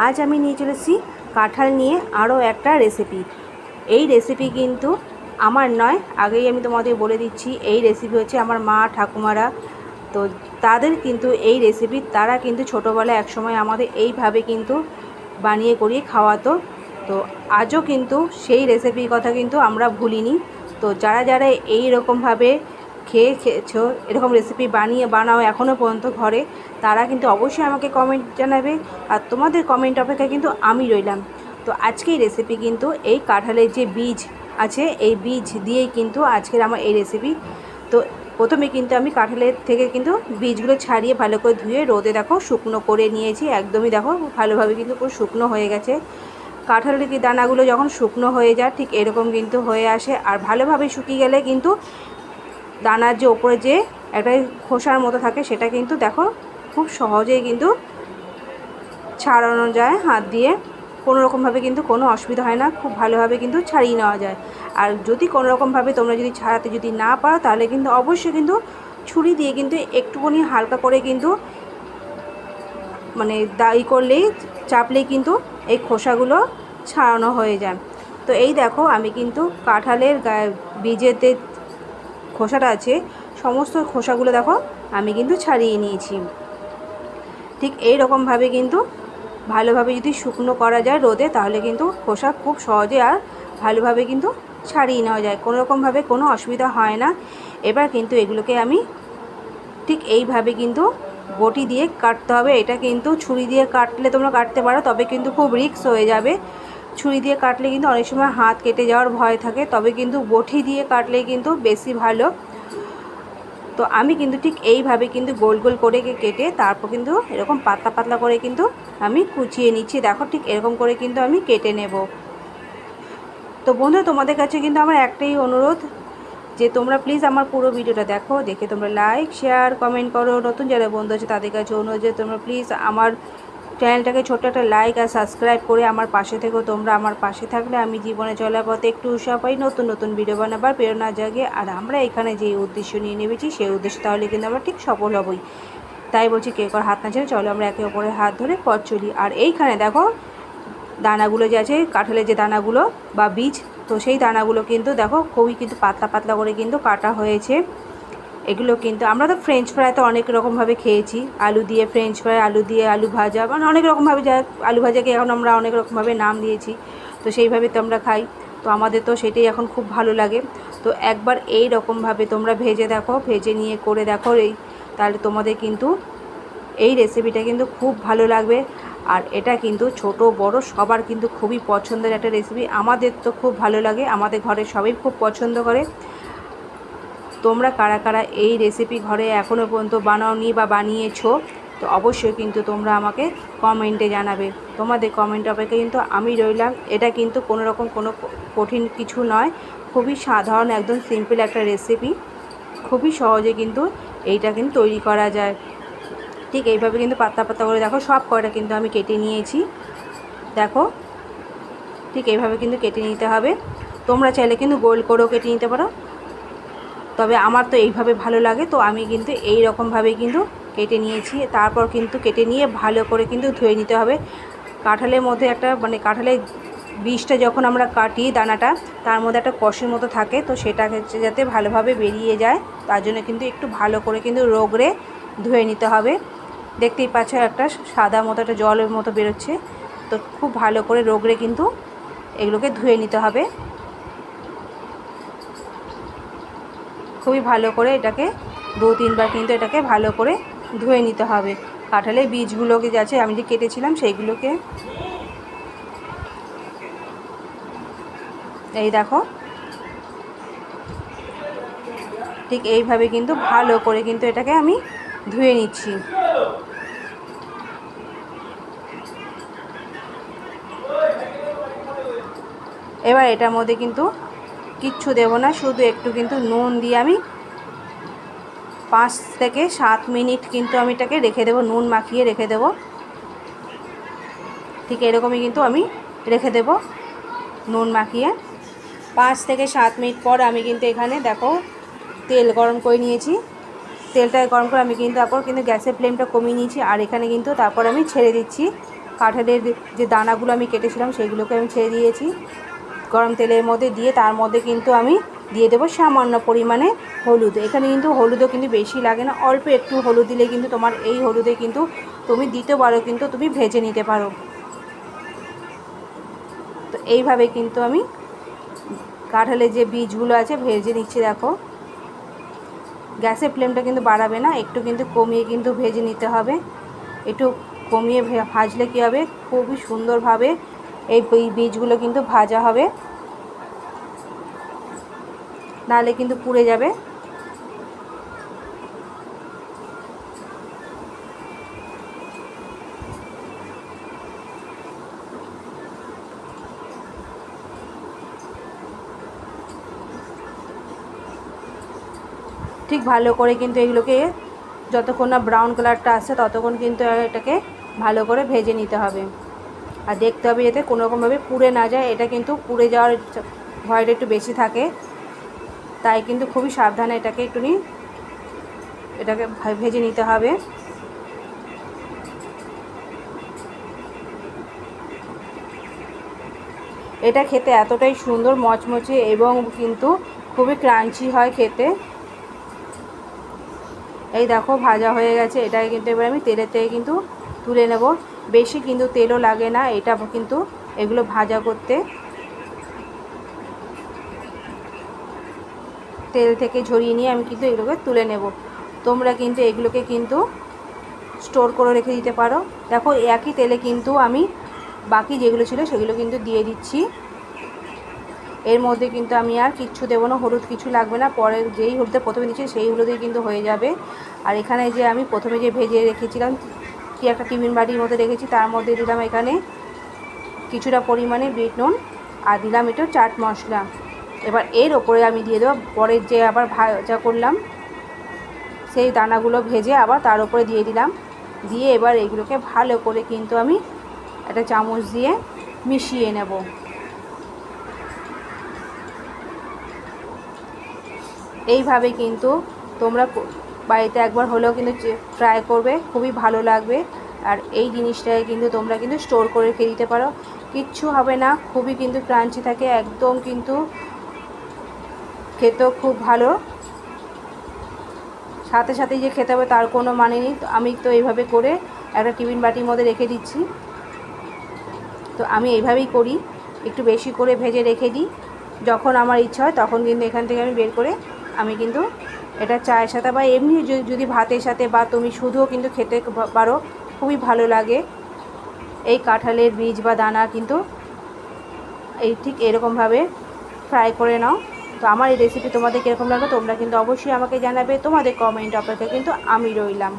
আজ আমি নিয়ে চলেছি কাঁঠাল নিয়ে আরও একটা রেসিপি। এই রেসিপি কিন্তু আমার নয়, আগেই আমি তোমাদের বলে দিচ্ছি, এই রেসিপি হচ্ছে আমার মা ঠাকুমারা, তো তাদের কিন্তু এই রেসিপি, তারা কিন্তু ছোটোবেলায় একসময় আমাদের এইভাবে কিন্তু বানিয়ে করিয়ে খাওয়াতো। তো আজও কিন্তু সেই রেসিপির কথা কিন্তু আমরা ভুলিনি। তো যারা যারা এই রকমভাবে খেয়েছো, এরকম রেসিপি বানাও এখনও পর্যন্ত ঘরে, তারা কিন্তু অবশ্যই আমাকে কমেন্ট জানাবে। আর তোমাদের কমেন্ট অপেক্ষায় কিন্তু আমি রইলাম। তো আজকের রেসিপি কিন্তু এই কাঁঠালের যে বীজ আছে, এই বীজ দিয়েই কিন্তু আজকের আমার এই রেসিপি। তো প্রথমে কিন্তু আমি কাঁঠালের থেকে কিন্তু বীজগুলো ছাড়িয়ে ভালো করে ধুয়ে রোদে দেখো শুকনো করে নিয়েছি। একদমই দেখো ভালোভাবে কিন্তু পুরো শুকনো হয়ে গেছে। কাঁঠালের কি দানাগুলো যখন শুকনো হয়ে যায় ঠিক এরকম কিন্তু হয়ে আসে। আর ভালোভাবে শুকিয়ে গেলে কিন্তু দানার যে ওপরে যে একটা খোসার মতো থাকে, সেটা কিন্তু দেখো খুব সহজেই কিন্তু ছাড়ানো যায় হাত দিয়ে। কোনো রকমভাবে কিন্তু কোনো অসুবিধা হয় না, খুব ভালোভাবে কিন্তু ছাড়িয়ে নেওয়া যায়। আর যদি কোনো রকমভাবে তোমরা যদি ছাড়াতে যদি না পারো, তাহলে কিন্তু অবশ্যই কিন্তু ছুরি দিয়ে কিন্তু একটুখানি হালকা করে কিন্তু মানে দাই করলেই, চাপলেই কিন্তু এই খোসাগুলো ছাড়ানো হয়ে যায়। তো এই দেখো আমি কিন্তু কাঁঠালের বীজেতে খোসাটা আছে, সমস্ত খোসাগুলো দেখো আমি কিন্তু ছাড়িয়ে নিয়েছি। ঠিক এই রকমভাবে কিন্তু ভালোভাবে যদি শুকনো করা যায় রোদে, তাহলে কিন্তু খোসা খুব সহজে আর ভালোভাবে কিন্তু ছাড়িয়ে নেওয়া যায়, কোনো রকমভাবে কোনো অসুবিধা হয় না। এবার কিন্তু এগুলোকে আমি ঠিক এইভাবে কিন্তু বটি দিয়ে কাটতে হবে। এটা কিন্তু ছুরি দিয়ে কাটলে তোমরা কাটতে পারো, তবে কিন্তু খুব রিস্ক হয়ে যাবে। ছুরি দিয়ে কাটলে কিন্তু অনেক সময় হাত কেটে যাওয়ার ভয় থাকে, তবে কিন্তু বটি দিয়ে কাটলে কিন্তু বেশি ভালো। তো আমি কিন্তু ঠিক এইভাবে কিন্তু গোল গোল করে কেটে তারপর কিন্তু এরকম পাতলা পাতলা করে কিন্তু আমি কুচিয়ে নিচ্ছি। দেখো ঠিক এরকম করে কিন্তু আমি কেটে নেব। তো বন্ধু, তোমাদের কাছে কিন্তু আমার একটাই অনুরোধ, যে তোমরা প্লিজ আমার পুরো ভিডিওটা দেখো, দেখে তোমরা লাইক শেয়ার কমেন্ট করো। নতুন যারা বন্ধু আছে তাদের কাছে অনুরোধ যে তোমরা প্লিজ আমার চ্যানেলটাকে ছোট্ট একটা লাইক আর সাবস্ক্রাইব করে আমার পাশে থেকো। তোমরা আমার পাশে থাকলে আমি জীবনে চলার পথে একটু উৎসাহ পাই, নতুন নতুন ভিডিও বানাবার প্রেরণা জাগে। আর আমরা এখানে যে উদ্দেশ্য নিয়ে নেমেছি, সেই উদ্দেশ্য তাহলে কিন্তু আমরা ঠিক সফল হবই। তাই বলছি, কে কর হাত না ছেড়ে চলো আমরা একে অপরের হাত ধরে পথ চলি। আর এইখানে দেখো দানাগুলো যে আছে, কাঁঠালের যে দানাগুলো বা বীজ, তো সেই দানাগুলো কিন্তু দেখো খুবই কিন্তু পাতলা পাতলা করে কিন্তু কাটা হয়েছে। এগুলো কিন্তু আমরা তো ফ্রেঞ্চ ফ্রাই তো অনেক রকমভাবে খেয়েছি, আলু দিয়ে ফ্রেঞ্চ ফ্রাই, আলু দিয়ে আলু ভাজা, মানে অনেক রকমভাবে, যা আলু ভাজাকে এখন আমরা অনেক রকমভাবে নাম দিয়েছি, তো সেইভাবে তো আমরা খাই। তো আমাদের তো সেটাই এখন খুব ভালো লাগে। তো একবার এই রকমভাবে তোমরা ভেজে দেখো, ভেজে নিয়ে করে দেখো, তাহলে তোমাদের কিন্তু এই রেসিপিটা কিন্তু খুব ভালো লাগবে। আর এটা কিন্তু ছোট বড় সবার কিন্তু খুবই পছন্দের একটা রেসিপি। আমাদের তো খুব ভালো লাগে, আমাদের ঘরে সবাই খুব পছন্দ করে। তোমরা কারা কারা এই রেসিপি ঘরে এখনও পর্যন্ত বানাওনি বা বানিয়েছো, তো অবশ্যই কিন্তু তোমরা আমাকে কমেন্টে জানাবে। তোমাদের কমেন্ট অপেক্ষায় কিন্তু আমি রইলাম। এটা কিন্তু কোনো রকম কোনো কঠিন কিছু নয়, খুবই সাধারণ একদম সিম্পল একটা রেসিপি, খুবই সহজে কিন্তু এইটা কিন্তু তৈরি করা যায়। ঠিক এইভাবে কিন্তু পাতলা পাতলা করে দেখো সব কয়টা কিন্তু আমি কেটে নিয়েছি। দেখো ঠিক এইভাবে কিন্তু কেটে নিতে হবে। তোমরা চাইলে কিন্তু গোল করেও কেটে নিতে পারো, তবে আমার তো এইভাবে ভালো লাগে, তো আমি কিন্তু এই রকমভাবেই কিন্তু কেটে নিয়েছি। তারপর কিন্তু কেটে নিয়ে ভালো করে কিন্তু ধুয়ে নিতে হবে। কাঁঠালের মধ্যে একটা মানে কাঁঠালের বীজটা যখন আমরা কাটি দানাটা, তার মধ্যে একটা কষের মতো থাকে, তো সেটা যাতে ভালোভাবে বেরিয়ে যায়, তার জন্য কিন্তু একটু ভালো করে কিন্তু রগড়ে ধুয়ে নিতে হবে। দেখতেই পাচ্ছ একটা সাদা মতো একটা জলের মতো বেরোচ্ছে, তো খুব ভালো করে রগড়ে কিন্তু এগুলোকে ধুয়ে নিতে হবে। খুবই ভালো করে এটাকে 2-3 বার কিন্তু এটাকে ভালো করে ধুয়ে নিতে হবে। কাঁঠালের বীজগুলোকে যে আছে আমি যে কেটেছিলাম সেইগুলোকে, এই দেখো ঠিক এইভাবে কিন্তু ভালো করে কিন্তু এটাকে আমি ধুয়ে নিচ্ছি। এবার এটার মধ্যে কিন্তু কিচ্ছু দেব না, শুধু একটু কিন্তু নুন দিয়ে আমি 5 থেকে 7 মিনিট কিন্তু আমি এটাকে রেখে দেবো, নুন মাখিয়ে রেখে দেবো। ঠিক এরকমই কিন্তু আমি রেখে দেব নুন মাখিয়ে। 5 থেকে 7 মিনিট পর আমি কিন্তু এখানে দেখো তেল গরম করে নিয়েছি। তেলটা গরম করে আমি কিন্তু তারপর কিন্তু গ্যাসের ফ্লেমটা কমিয়ে নিয়েছি। আর এখানে কিন্তু তারপর আমি ছেড়ে দিচ্ছি কাঁঠালের যে দানাগুলো আমি কেটেছিলাম সেইগুলোকে আমি ছেড়ে দিয়েছি গরম তেলের মধ্যে দিয়ে। তার মধ্যে কিন্তু আমি দিয়ে দেবো সামান্য পরিমাণে হলুদ। এখানে কিন্তু হলুদও কিন্তু বেশি লাগে না, অল্প একটু হলুদ দিলে কিন্তু তোমার এই হলুদে কিন্তু তুমি দ্বিতীয়বারও কিন্তু তুমি ভেজে নিতে পারো। তো এইভাবে কিন্তু আমি কাঁঠালের যে বীজগুলো আছে ভেজে নিচ্ছি। দেখো, গ্যাসের ফ্লেমটা কিন্তু বাড়াবে না, একটু কিন্তু কমিয়ে কিন্তু ভেজে নিতে হবে। একটু কমিয়ে ভাজলে কী হবে, খুবই সুন্দরভাবে এই বীজগুলো কিন্তু ভাজা হবে, নাহলে কিন্তু পুড়ে যাবে। ঠিক ভালো করে কিন্তু এগুলোকে যতক্ষণ না ব্রাউন কালারটা আসছে ততক্ষণ কিন্তু এটাকে ভালো করে ভেজে নিতে হবে। আর দেখতে হবে যাতে কোনোরকমভাবে পুড়ে না যায়, এটা কিন্তু পুড়ে যাওয়ার ভয়টা একটু বেশি থাকে, তাই কিন্তু খুবই সাবধানে এটাকে ভেজে নিতে হবে। এটা খেতে এতটাই সুন্দর, মচমচে এবং কিন্তু খুবই ক্রাঞ্চি হয় খেতে। এই দেখো ভাজা হয়ে গেছে, এটাকে কিন্তু এবার আমি তেলের থেকে কিন্তু তুলে নেব। বেশি কিন্তু তেলও লাগে না এটা কিন্তু এগুলো ভাজা করতে। তেল থেকে ঝরিয়ে নিয়ে আমি কিন্তু এগুলোকে তুলে নেব। তোমরা কিন্তু এগুলোকে কিন্তু স্টোর করে রেখে দিতে পারো। দেখো, একই তেলে কিন্তু আমি বাকি যেগুলো ছিল সেগুলো কিন্তু দিয়ে দিচ্ছি। এর মধ্যে কিন্তু আমি আর কিচ্ছু দেবো না, হলুদ কিছু লাগবে না, পরে যেই হলুদটা প্রথমে দিচ্ছি সেই হলুদেই কিন্তু হয়ে যাবে। আর এখানে যে আমি প্রথমে যে ভেজে রেখেছিলাম, কি একটা টিফিন বাটির মধ্যে রেখেছি, তার মধ্যে দিলাম এখানে কিছুটা পরিমাণে বিট নুন আর দিলাম একটু চাট মশলা। এবার এর ওপরে আমি দিয়ে দেবো পরের যে আবার ভাজা করলাম সেই দানাগুলো ভেজে আবার তার উপরে দিয়ে দিলাম। দিয়ে এবার এইগুলোকে ভালো করে কিন্তু আমি একটা চামচ দিয়ে মিশিয়ে নেব। এইভাবে কিন্তু তোমরা বাড়িতে একবার হলেও কিন্তু ট্রাই করবে, খুবই ভালো লাগবে। আর এই জিনিসটাকে কিন্তু তোমরা কিন্তু স্টোর করে রেখে দিতে পারো, কিচ্ছু হবে না, খুবই কিন্তু ক্রাঞ্চি থাকে, একদম কিন্তু খেতেও খুব ভালো। সাথে সাথে যে খেতে হবে তার কোনো মানে নেই। তো আমি তো এইভাবে করে একটা টিফিন বাটির মধ্যে রেখে দিচ্ছি। তো আমি এইভাবেই করি, একটু বেশি করে ভেজে রেখে দিই, যখন আমার ইচ্ছা হয় তখন কিন্তু এখান থেকে আমি বের করে আমি কিন্তু এটা চায়ের সাথে বা এমনি যদি ভাতের সাথে বা তুমি শুধুও কিন্তু খেতে পারো, খুবই ভালো লাগে। এই কাঁঠালের বীজ বা দানা কিন্তু এই ঠিক এরকমভাবে ফ্রাই করে নাও। তো আমার এই রেসিপি তোমাদের কীরকম লাগলো তোমরা কিন্তু অবশ্যই আমাকে জানাবে, তোমাদের কমেন্ট অপেক্ষায় কিন্তু আমি রইলাম।